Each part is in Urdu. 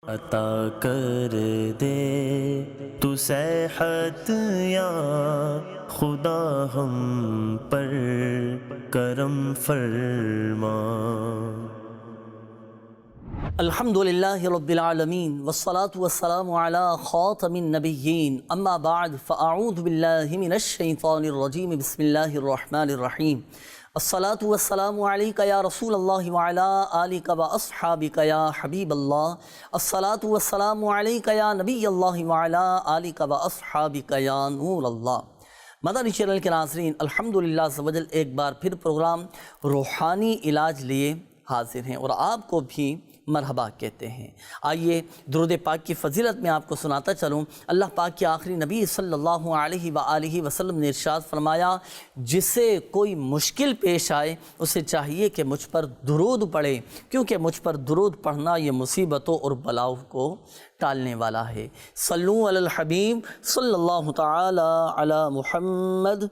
عطا کر دے تو صحت یا خدا ہم پر کرم فرما۔ الحمدللہ رب العالمین والصلاة والسلام علی خاتم النبیین، اما بعد فاعوذ باللہ من الشیطان الرجیم، بسم اللہ الرحمن الرحیم۔ الصلاة والسلام علیک یا رسول اللہ وعلی آلک واصحابک یا حبیب اللہ۔ الصلاة والسلام علیک یا نبی اللہ وعلی آلک واصحابک یا نور اللہ۔ مدنی چینل کے ناظرین، الحمدللہ عز و جل ایک بار پھر پروگرام روحانی علاج لیے حاضر ہیں اور آپ کو بھی مرحبا کہتے ہیں۔ آئیے درود پاک کی فضیلت میں آپ کو سناتا چلوں۔ اللہ پاک کے آخری نبی صلی اللہ علیہ وآلہ وسلم نے ارشاد فرمایا، جسے کوئی مشکل پیش آئے اسے چاہیے کہ مجھ پر درود پڑھے، کیونکہ مجھ پر درود پڑھنا یہ مصیبتوں اور بلاؤں کو ٹالنے والا ہے۔ صلو علی الحبیب صلی اللہ تعالی علی محمد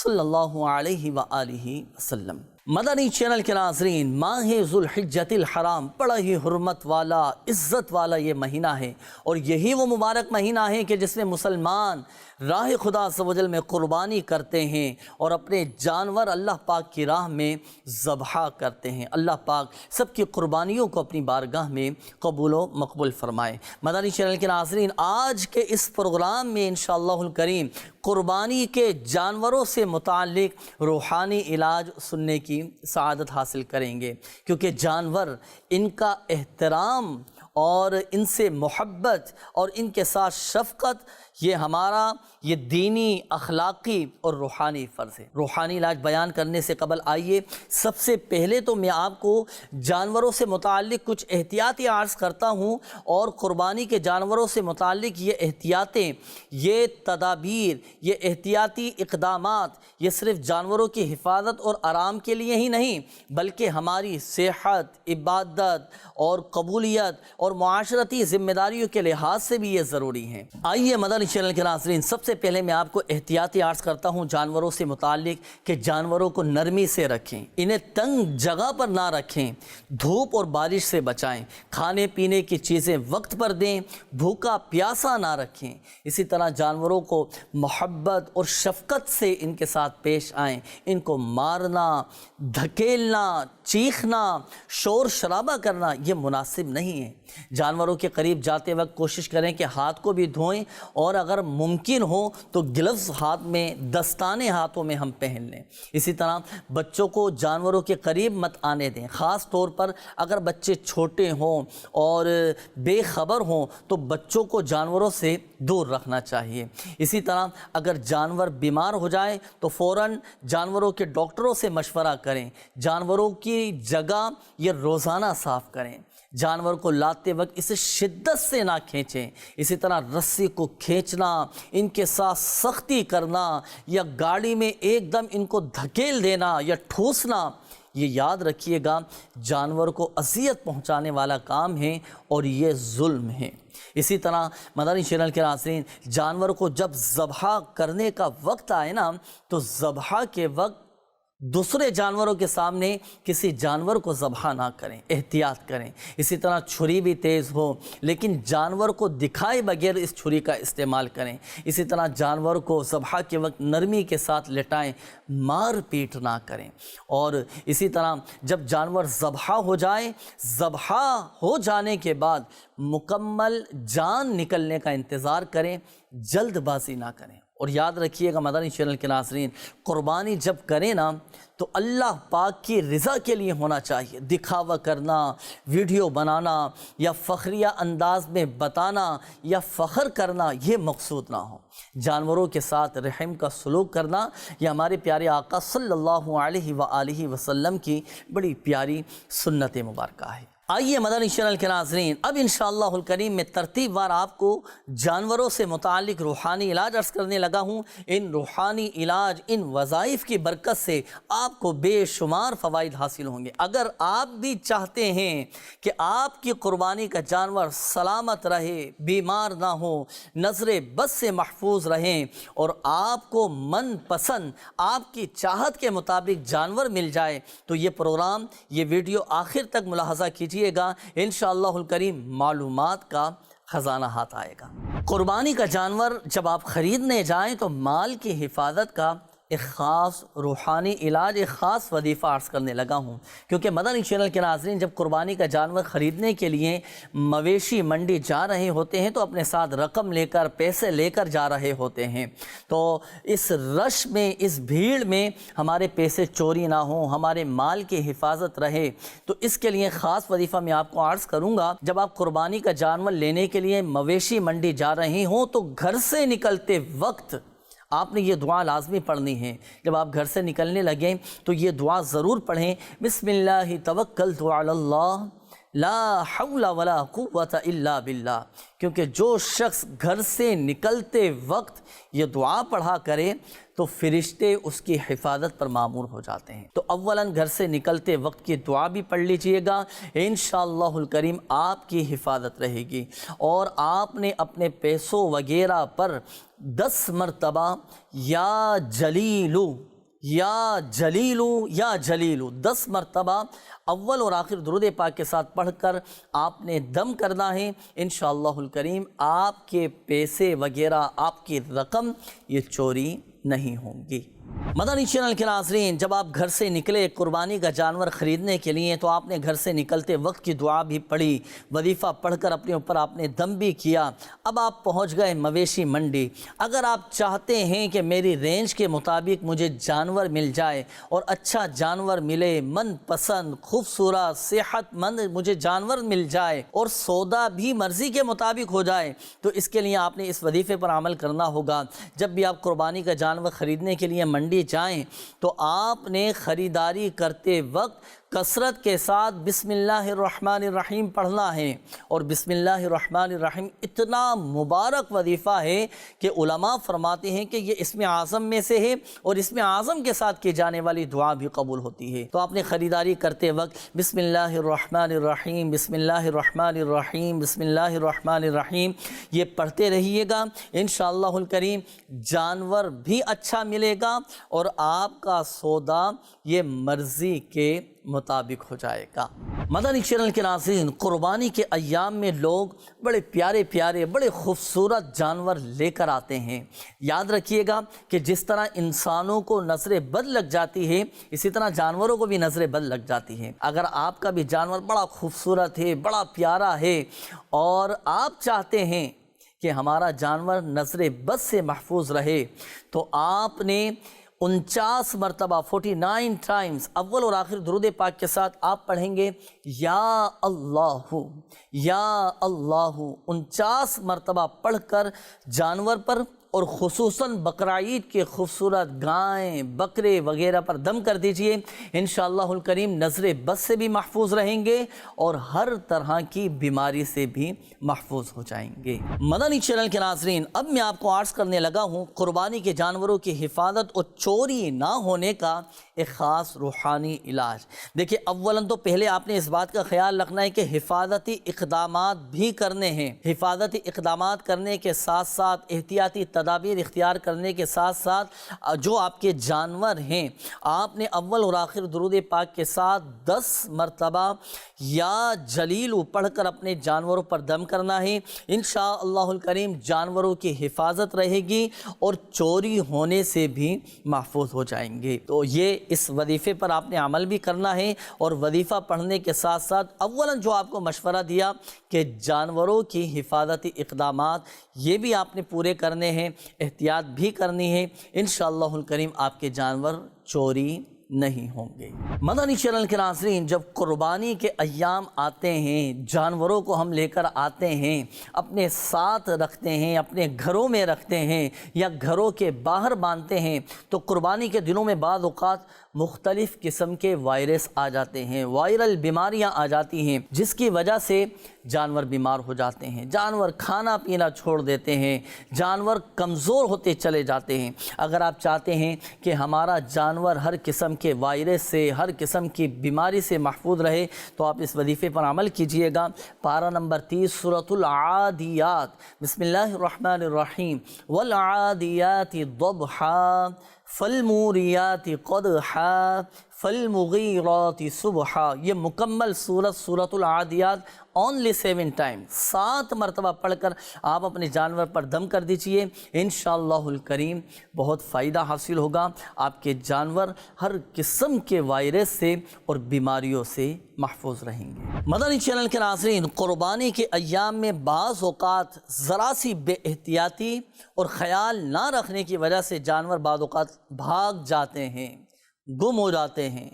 صلی اللہ علیہ وآلہ وسلم۔ مدنی چینل کے ناظرین، ماہ ذوالحجۃ الحرام بڑا ہی حرمت والا، عزت والا یہ مہینہ ہے، اور یہی وہ مبارک مہینہ ہے کہ جس میں مسلمان راہ خدا عز و جل میں قربانی کرتے ہیں اور اپنے جانور اللہ پاک کی راہ میں ذبح کرتے ہیں۔ اللہ پاک سب کی قربانیوں کو اپنی بارگاہ میں قبول و مقبول فرمائے۔ مدنی چینل کے ناظرین، آج کے اس پروگرام میں انشاءاللہ الکریم قربانی کے جانوروں سے متعلق روحانی علاج سننے کی سعادت حاصل کریں گے، کیونکہ جانور، ان کا احترام اور ان سے محبت اور ان کے ساتھ شفقت، یہ ہمارا یہ دینی، اخلاقی اور روحانی فرض ہے۔ روحانی علاج بیان کرنے سے قبل آئیے سب سے پہلے تو میں آپ کو جانوروں سے متعلق کچھ احتیاطی عرض کرتا ہوں، اور قربانی کے جانوروں سے متعلق یہ احتیاطیں، یہ تدابیر، یہ احتیاطی اقدامات، یہ صرف جانوروں کی حفاظت اور آرام کے لیے ہی نہیں، بلکہ ہماری صحت، عبادت اور قبولیت اور معاشرتی ذمہ داریوں کے لحاظ سے بھی یہ ضروری ہیں۔ آئیے مدنی چینل کے ناظرین، سب سے پہلے میں آپ کو احتیاطی عرض کرتا ہوں جانوروں سے متعلق کہ جانوروں کو نرمی سے رکھیں، انہیں تنگ جگہ پر نہ رکھیں، دھوپ اور بارش سے بچائیں، کھانے پینے کی چیزیں وقت پر دیں، بھوکا پیاسا نہ رکھیں۔ اسی طرح جانوروں کو محبت اور شفقت سے ان کے ساتھ پیش آئیں، ان کو مارنا، دھکیلنا، چیخنا، شور شرابہ کرنا یہ مناسب نہیں ہے۔ جانوروں کے قریب جاتے وقت کوشش کریں کہ ہاتھ کو بھی دھوئیں، اور اگر ممکن ہو تو گلوز ہاتھ میں، دستانے ہاتھوں میں ہم پہن لیں۔ اسی طرح بچوں کو جانوروں کے قریب مت آنے دیں، خاص طور پر اگر بچے چھوٹے ہوں اور بے خبر ہوں تو بچوں کو جانوروں سے دور رکھنا چاہیے۔ اسی طرح اگر جانور بیمار ہو جائے تو فوراً جانوروں کے ڈاکٹروں سے مشورہ کریں۔ جانوروں کی جگہ یہ روزانہ صاف کریں۔ جانور کو لاتے وقت اسے شدت سے نہ کھینچیں۔ اسی طرح رسی کو کھینچنا، ان کے ساتھ سختی کرنا، یا گاڑی میں ایک دم ان کو دھکیل دینا یا ٹھوسنا، یہ یاد رکھیے گا جانور کو اذیت پہنچانے والا کام ہے اور یہ ظلم ہے۔ اسی طرح مدنی چینل کے ناظرین، جانور کو جب ذبح کرنے کا وقت آئے نا، تو ذبح کے وقت دوسرے جانوروں کے سامنے کسی جانور کو ذبح نہ کریں، احتیاط کریں۔ اسی طرح چھری بھی تیز ہو، لیکن جانور کو دکھائے بغیر اس چھری کا استعمال کریں۔ اسی طرح جانور کو ذبح کے وقت نرمی کے ساتھ لٹائیں، مار پیٹ نہ کریں۔ اور اسی طرح جب جانور ذبح ہو جائے، ذبح ہو جانے کے بعد مکمل جان نکلنے کا انتظار کریں، جلد بازی نہ کریں۔ اور یاد رکھیے گا مدنی چینل کے ناظرین، قربانی جب کریں نا تو اللہ پاک کی رضا کے لیے ہونا چاہیے۔ دکھاوا کرنا، ویڈیو بنانا یا فخریہ انداز میں بتانا یا فخر کرنا یہ مقصود نہ ہو۔ جانوروں کے ساتھ رحم کا سلوک کرنا یہ ہمارے پیارے آقا صلی اللہ علیہ وآلہ وسلم کی بڑی پیاری سنت مبارکہ ہے۔ آئیے مدنی چینل کے ناظرین، اب انشاءاللہ الکریم میں ترتیب وار آپ کو جانوروں سے متعلق روحانی علاج عرض کرنے لگا ہوں۔ ان روحانی علاج، ان وظائف کی برکت سے آپ کو بے شمار فوائد حاصل ہوں گے۔ اگر آپ بھی چاہتے ہیں کہ آپ کی قربانی کا جانور سلامت رہے، بیمار نہ ہو، نظر بد سے محفوظ رہیں، اور آپ کو من پسند آپ کی چاہت کے مطابق جانور مل جائے، تو یہ پروگرام، یہ ویڈیو آخر تک ملاحظہ کیجیے۔ کیجئے گا، انشاءاللہ الکریم معلومات کا خزانہ ہاتھ آئے گا۔ قربانی کا جانور جب آپ خریدنے جائیں تو مال کی حفاظت کا ایک خاص روحانی علاج، ایک خاص وظیفہ عرض کرنے لگا ہوں، کیونکہ مدنی چینل کے ناظرین جب قربانی کا جانور خریدنے کے لیے مویشی منڈی جا رہے ہوتے ہیں تو اپنے ساتھ رقم لے کر، پیسے لے کر جا رہے ہوتے ہیں، تو اس رش میں، اس بھیڑ میں ہمارے پیسے چوری نہ ہوں، ہمارے مال کی حفاظت رہے، تو اس کے لیے خاص وظیفہ میں آپ کو عرض کروں گا۔ جب آپ قربانی کا جانور لینے کے لیے مویشی منڈی جا رہے ہوں تو گھر سے نکلتے وقت آپ نے یہ دعا لازمی پڑھنی ہے۔ جب آپ گھر سے نکلنے لگیں تو یہ دعا ضرور پڑھیں، بسم اللہ توکلت علی اللہ لا حول ولا قوت الا باللہ، کیونکہ جو شخص گھر سے نکلتے وقت یہ دعا پڑھا کرے تو فرشتے اس کی حفاظت پر مامور ہو جاتے ہیں۔ تو اولاً گھر سے نکلتے وقت کی دعا بھی پڑھ لیجئے گا، انشاءاللہ الکریم آپ کی حفاظت رہے گی، اور آپ نے اپنے پیسوں وغیرہ پر 10 مرتبہ یا جلیلو یا جلیلو یا جلیلو 10 مرتبہ اول اور آخر درود پاک کے ساتھ پڑھ کر آپ نے دم کرنا ہے، انشاءاللہ الکریم آپ کے پیسے وغیرہ، آپ کی رقم یہ چوری نہیں ہوں گی۔ مدنی چینل کے ناظرین جب آپ گھر سے نکلے قربانی کا جانور خریدنے کے لیے تو آپ نے گھر سے نکلتے وقت کی دعا بھی پڑھی، وظیفہ پڑھ کر اپنے اوپر آپ نے دم بھی کیا۔ اب آپ پہنچ گئے مویشی منڈی۔ اگر آپ چاہتے ہیں کہ میری رینج کے مطابق مجھے جانور مل جائے اور اچھا جانور ملے، من پسند، خوبصورت، صحت مند مجھے جانور مل جائے اور سودا بھی مرضی کے مطابق ہو جائے، تو اس کے لیے آپ نے اس وظیفے پر عمل کرنا ہوگا۔ جب بھی آپ قربانی کا جانور خریدنے کے لیے منڈی جائیں تو آپ نے خریداری کرتے وقت کثرت کے ساتھ بسم اللہ الرحمن الرحیم پڑھنا ہے، اور بسم اللہ الرحمن الرحیم اتنا مبارک وظیفہ ہے کہ علماء فرماتے ہیں کہ یہ اسم اعظم میں سے ہے اور اسم اعظم کے ساتھ کی جانے والی دعا بھی قبول ہوتی ہے۔ تو آپ نے خریداری کرتے وقت بسم اللہ الرحمن الرحیم، بسم اللہ الرحمن الرحیم، بسم اللہ الرحمن الرحیم یہ پڑھتے رہیے گا، انشاءاللہ الکریم جانور بھی اچھا ملے گا اور آپ کا سودا یہ مرضی کے مطابق ہو جائے گا۔ مدنی چینل کے ناظرین قربانی کے ایام میں لوگ بڑے پیارے پیارے، بڑے خوبصورت جانور لے کر آتے ہیں۔ یاد رکھیے گا کہ جس طرح انسانوں کو نظر بد لگ جاتی ہے اسی طرح جانوروں کو بھی نظر بد لگ جاتی ہے۔ اگر آپ کا بھی جانور بڑا خوبصورت ہے، بڑا پیارا ہے اور آپ چاہتے ہیں کہ ہمارا جانور نظر بد سے محفوظ رہے تو آپ نے 49 مرتبہ 49 ٹائمز اول اور آخر درود پاک کے ساتھ آپ پڑھیں گے یا اللہ یا اللہ، 49 مرتبہ پڑھ کر جانور پر اور خصوصاً بقرعید کے خوبصورت گائیں، بکرے وغیرہ پر دم کر دیجئے، انشاءاللہ الکریم نظر بد سے بھی محفوظ رہیں گے اور ہر طرح کی بیماری سے بھی محفوظ ہو جائیں گے۔ مدنی چینل کے ناظرین اب میں آپ کو عرض کرنے لگا ہوں قربانی کے جانوروں کی حفاظت اور چوری نہ ہونے کا ایک خاص روحانی علاج۔ دیکھیں اولاً تو پہلے آپ نے اس بات کا خیال رکھنا ہے کہ حفاظتی اقدامات بھی کرنے ہیں۔ حفاظتی اقدامات کرنے کے ساتھ ساتھ احتیاطی تدابیر اختیار کرنے کے ساتھ ساتھ جو آپ کے جانور ہیں آپ نے اول اور آخر درود پاک کے ساتھ 10 مرتبہ یا جلیلو پڑھ کر اپنے جانوروں پر دم کرنا ہے، انشاءاللہ الکریم جانوروں کی حفاظت رہے گی اور چوری ہونے سے بھی محفوظ ہو جائیں گے۔ تو یہ اس وظیفے پر آپ نے عمل بھی کرنا ہے، اور وظیفہ پڑھنے کے ساتھ ساتھ اولاً جو آپ کو مشورہ دیا کہ جانوروں کی حفاظتی اقدامات یہ بھی آپ نے پورے کرنے ہیں، احتیاط بھی کرنی ہے، انشاءاللہ الکریم آپ کے جانور چوری نہیں ہوں گے۔ مدنی چینل کے ناظرین جب قربانی کے ایام آتے ہیں، جانوروں کو ہم لے کر آتے ہیں، اپنے ساتھ رکھتے ہیں، اپنے گھروں میں رکھتے ہیں یا گھروں کے باہر باندھتے ہیں، تو قربانی کے دنوں میں بعض اوقات مختلف قسم کے وائرس آ جاتے ہیں، وائرل بیماریاں آ جاتی ہیں جس کی وجہ سے جانور بیمار ہو جاتے ہیں، جانور کھانا پینا چھوڑ دیتے ہیں، جانور کمزور ہوتے چلے جاتے ہیں۔ اگر آپ چاہتے ہیں کہ ہمارا جانور ہر قسم کے وائرس سے، ہر قسم کی بیماری سے محفوظ رہے تو آپ اس وظیفے پر عمل کیجئے گا۔ پارہ نمبر 30 سورۃ العادیات، بسم اللہ الرحمن الرحیم، والعادیات ضبحا فالموریات قدحا فالمغیرات صبحا، یہ مکمل سورۃ العادیات اونلی 7 ٹائم، 7 مرتبہ پڑھ کر آپ اپنے جانور پر دم کر دیجئے، انشاءاللہ الکریم بہت فائدہ حاصل ہوگا، آپ کے جانور ہر قسم کے وائرس سے اور بیماریوں سے محفوظ رہیں گے۔ مدنی چینل کے ناظرین، قربانی کے ایام میں بعض اوقات ذرا سی بے احتیاطی اور خیال نہ رکھنے کی وجہ سے جانور بعض اوقات بھاگ جاتے ہیں، گم ہو جاتے ہیں،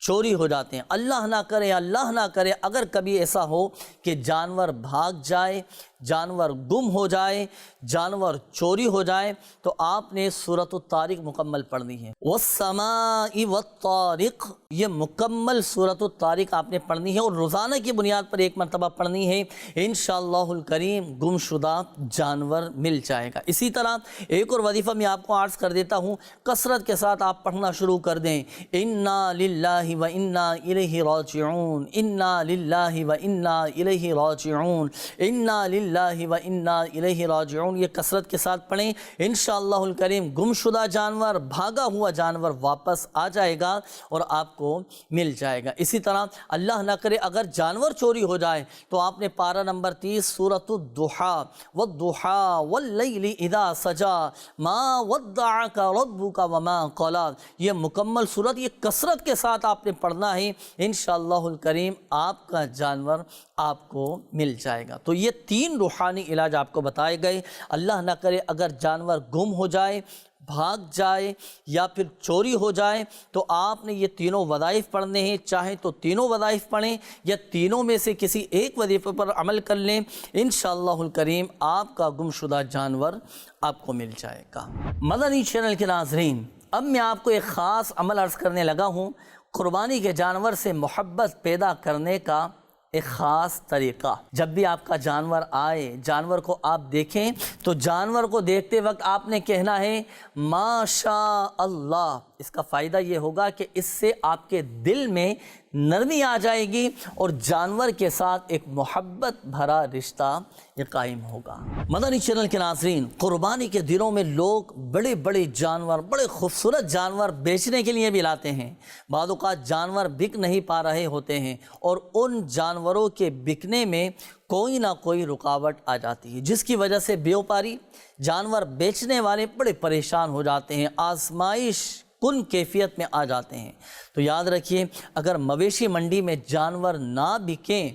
چوری ہو جاتے ہیں۔ اللہ نہ کرے اگر کبھی ایسا ہو کہ جانور بھاگ جائے، جانور گم ہو جائے، جانور چوری ہو جائے، تو آپ نے سورۃ الطارق مکمل پڑھنی ہے۔ والسماء والطارق، یہ مکمل سورۃ الطارق آپ نے پڑھنی ہے اور روزانہ کی بنیاد پر 1 مرتبہ پڑھنی ہے، انشاءاللہ الکریم گم شدہ جانور مل جائے گا۔ اسی طرح ایک اور وظیفہ میں آپ کو عرض کر دیتا ہوں، کثرت کے ساتھ آپ پڑھنا شروع کر دیں، انا للہ و انا الیہ راجعون، انا للہ و انا الیہ راجعون، انا للہ و انا الیہ راجعون، یہ کثرت کے ساتھ پڑھیں، انشاءاللہ الکریم گم شدہ جانور، بھاگا ہوا جانور واپس آ جائے گا اور آپ کو مل جائے گا۔ اسی طرح اللہ نہ کرے اگر جانور چوری ہو جائے تو آپ نے پارہ نمبر 30 سورۃ الضحیٰ، والضحیٰ واللیل اذا سجا ما ودعک ربک وما قلی، یہ مکمل صورت، یہ کثرت کے ساتھ آپ نے پڑھنا ہے، انشاءاللہ الکریم آپ کا جانور آپ کو مل جائے گا۔ تو یہ 3 روحانی علاج آپ کو بتائے گئے۔ اللہ نہ کرے اگر جانور گم ہو جائے، بھاگ جائے یا پھر چوری ہو جائے تو آپ نے یہ تینوں وظائف پڑھنے ہیں، چاہے تو تینوں وظائف پڑھیں یا تینوں میں سے کسی ایک وظیفے پر عمل کر لیں، انشاءاللہ الکریم آپ کا گم شدہ جانور آپ کو مل جائے گا۔ مدنی چینل کے ناظرین، اب میں آپ کو ایک خاص عمل عرض کرنے لگا ہوں، قربانی کے جانور سے محبت پیدا کرنے کا ایک خاص طریقہ۔ جب بھی آپ کا جانور آئے، جانور کو آپ دیکھیں تو جانور کو دیکھتے وقت آپ نے کہنا ہے ماشاء اللہ۔ اس کا فائدہ یہ ہوگا کہ اس سے آپ کے دل میں نرمی آ جائے گی اور جانور کے ساتھ ایک محبت بھرا رشتہ یہ قائم ہوگا۔ مدنی چینل کے ناظرین، قربانی کے دنوں میں لوگ بڑے بڑے جانور، بڑے خوبصورت جانور بیچنے کے لیے بھی لاتے ہیں۔ بعض اوقات جانور بک نہیں پا رہے ہوتے ہیں اور ان جانوروں کے بکنے میں کوئی نہ کوئی رکاوٹ آ جاتی ہے، جس کی وجہ سے بیوپاری، جانور بیچنے والے بڑے پریشان ہو جاتے ہیں، آزمائش کن کیفیت میں آ جاتے ہیں۔ تو یاد رکھیے، اگر مویشی منڈی میں جانور نہ بکیں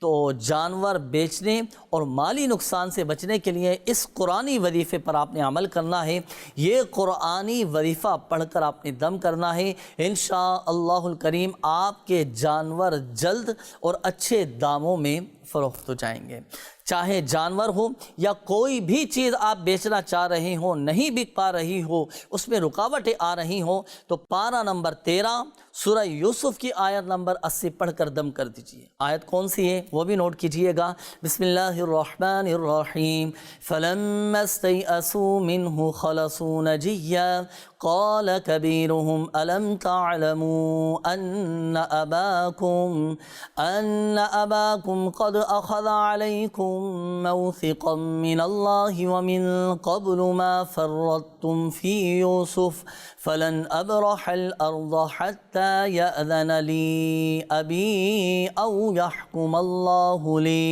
تو جانور بیچنے اور مالی نقصان سے بچنے کے لیے اس قرآنی وظیفے پر آپ نے عمل کرنا ہے۔ یہ قرآنی وظیفہ پڑھ کر آپ نے دم کرنا ہے، انشاءاللہ الکریم آپ کے جانور جلد اور اچھے داموں میں فروخت ہو جائیں گے۔ چاہے جانور ہو یا کوئی بھی چیز آپ بیچنا چاہ رہے ہوں، نہیں بک پا رہی ہو، اس میں رکاوٹیں آ رہی ہوں، تو پارہ نمبر 13 سورہ یوسف کی آیت نمبر 80 پڑھ کر دم کر دیجئے۔ آیت کون سی ہے وہ بھی نوٹ کیجئے گا، بسم اللہ الرحمن الرحیم، فَلَمَّا اسْتَيْأَسُوا مِنْهُ خَلَصُوا نَجِيًّا قَالَ كَبِيرُهُمْ أَلَمْ تَعْلَمُوا أَنَّ أَبَاكُمْ قَدْ أَخَذَ عَلَيْكُمْ موثقا من الله ومن قبل ما فرطتم في يوسف فلن أبرح الأرض حتى يأذن لي أبي أو يحكم الله لي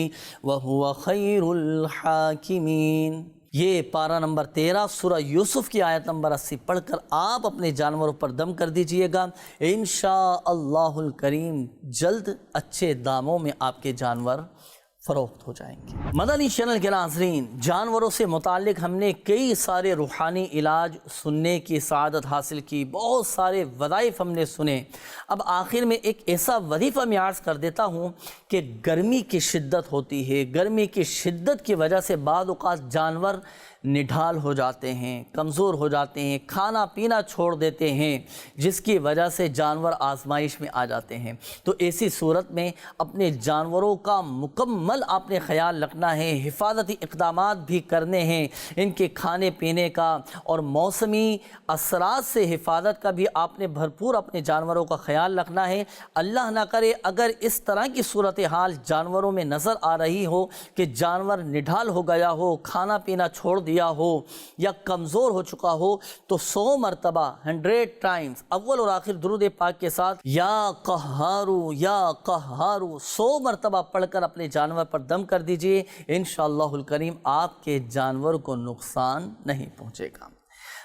وهو خير الحاكمين۔ یہ پارہ نمبر 13 سورہ یوسف کی آیت نمبر 80 پڑھ کر آپ اپنے جانوروں پر دم کر دیجئے گا، انشاءاللہ الکریم جلد اچھے داموں میں آپ کے جانور فروخت ہو جائیں گے۔ مدنی چینل کے ناظرین، جانوروں سے متعلق ہم نے کئی سارے روحانی علاج سننے کی سعادت حاصل کی، بہت سارے وظائف ہم نے سنے۔ اب آخر میں ایک ایسا وظیفہ میں عرض کر دیتا ہوں کہ گرمی کی شدت ہوتی ہے، گرمی کی شدت کی وجہ سے بعض اوقات جانور نڈھال ہو جاتے ہیں، کمزور ہو جاتے ہیں، کھانا پینا چھوڑ دیتے ہیں، جس کی وجہ سے جانور آزمائش میں آ جاتے ہیں۔ تو ایسی صورت میں اپنے جانوروں کا مکمل آپ نے خیال رکھنا ہے، حفاظتی اقدامات بھی کرنے ہیں، ان کے کھانے پینے کا اور موسمی اثرات سے حفاظت کا بھی آپ نے بھرپور اپنے جانوروں کا خیال رکھنا ہے۔ اللہ نہ کرے اگر اس طرح کی صورت صورتحال جانوروں میں نظر آ رہی ہو کہ جانور نڈھال ہو گیا ہو، کھانا پینا چھوڑ دیا ہو یا کمزور ہو چکا ہو، تو 100 مرتبہ 100 ٹائمز اول اور آخر درود پاک کے ساتھ یا قہارو یا قہارو 100 مرتبہ پڑھ کر اپنے جانور پر دم کر دیجئے، انشاءاللہ الکریم آپ کے جانور کو نقصان نہیں پہنچے گا۔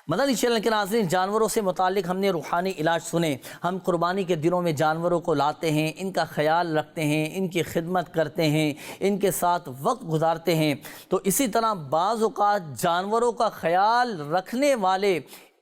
مدنی چینل کے ناظرین، جانوروں سے متعلق ہم نے روحانی علاج سنے۔ ہم قربانی کے دنوں میں جانوروں کو لاتے ہیں، ان کا خیال رکھتے ہیں، ان کی خدمت کرتے ہیں، ان کے ساتھ وقت گزارتے ہیں۔ تو اسی طرح بعض اوقات جانوروں کا خیال رکھنے والے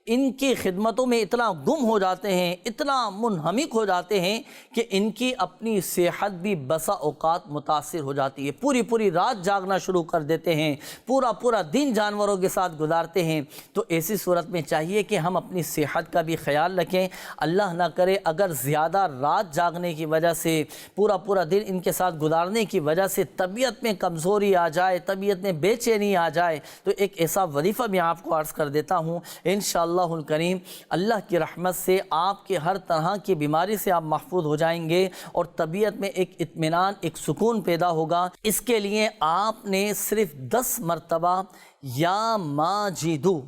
ان کی خدمتوں میں اتنا گم ہو جاتے ہیں، اتنا منہمک ہو جاتے ہیں کہ ان کی اپنی صحت بھی بسا اوقات متاثر ہو جاتی ہے، پوری رات جاگنا شروع کر دیتے ہیں، پورا دن جانوروں کے ساتھ گزارتے ہیں۔ تو ایسی صورت میں چاہیے کہ ہم اپنی صحت کا بھی خیال رکھیں۔ اللہ نہ کرے اگر زیادہ رات جاگنے کی وجہ سے، پورا دن ان کے ساتھ گزارنے کی وجہ سے طبیعت میں کمزوری آ جائے، طبیعت میں بے چینی آ جائے، تو ایک ایسا وظیفہ میں آپ کو عرض کر دیتا ہوں، انشاءاللہ الکریم اللہ کی رحمت سے آپ کے ہر طرح کی بیماری سے آپ محفوظ ہو جائیں گے اور طبیعت میں ایک اطمینان، ایک سکون پیدا ہوگا۔ اس کے لیے آپ نے صرف 10 مرتبہ یا ماجدو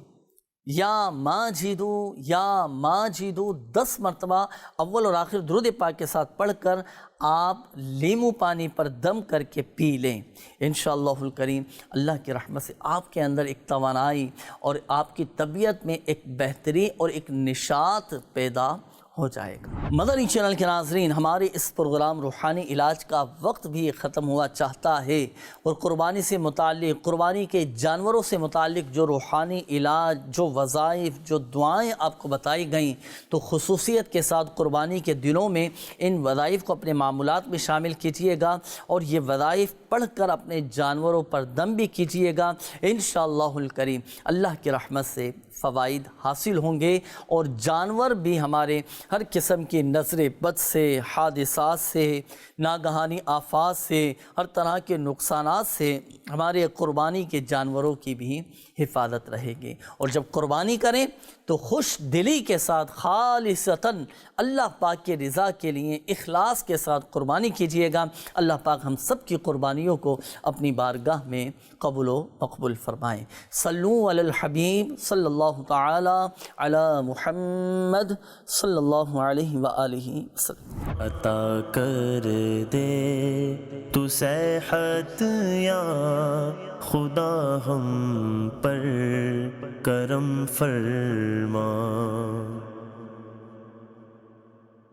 یا ماجدو یا ماجدو 10 مرتبہ اول اور آخر درود پاک کے ساتھ پڑھ کر آپ لیمو پانی پر دم کر کے پی لیں، انشاءاللہ الکریم اللہ کی رحمت سے آپ کے اندر ایک توانائی اور آپ کی طبیعت میں ایک بہتری اور ایک نشاط پیدا ہو جائے گا۔ مدنی چینل کے ناظرین، ہمارے اس پروگرام روحانی علاج کا وقت بھی ختم ہوا چاہتا ہے، اور قربانی سے متعلق، قربانی کے جانوروں سے متعلق جو روحانی علاج، جو وظائف، جو دعائیں آپ کو بتائی گئیں، تو خصوصیت کے ساتھ قربانی کے دنوں میں ان وظائف کو اپنے معمولات میں شامل کیجئے گا، اور یہ وظائف پڑھ کر اپنے جانوروں پر دم بھی کیجئے گا، انشاءاللہ الکریم اللہ کی رحمت سے فوائد حاصل ہوں گے، اور جانور بھی ہمارے ہر قسم کی نظر بد سے، حادثات سے، ناگہانی آفات سے، ہر طرح کے نقصانات سے ہمارے قربانی کے جانوروں کی بھی حفاظت رہے گی۔ اور جب قربانی کریں تو خوش دلی کے ساتھ خالصتاً اللہ پاک کے رضا کے لیے اخلاص کے ساتھ قربانی کیجئے گا۔ اللہ پاک ہم سب کی قربانیوں کو اپنی بارگاہ میں قبول و مقبول فرمائیں۔ صلو علی الحبیب صلی اللہ تعالی علی محمد صلی اللہ علیہ وآلہ وسلم۔ عطا کر دے تو صحت یا خدا ہم پر کرم فرما۔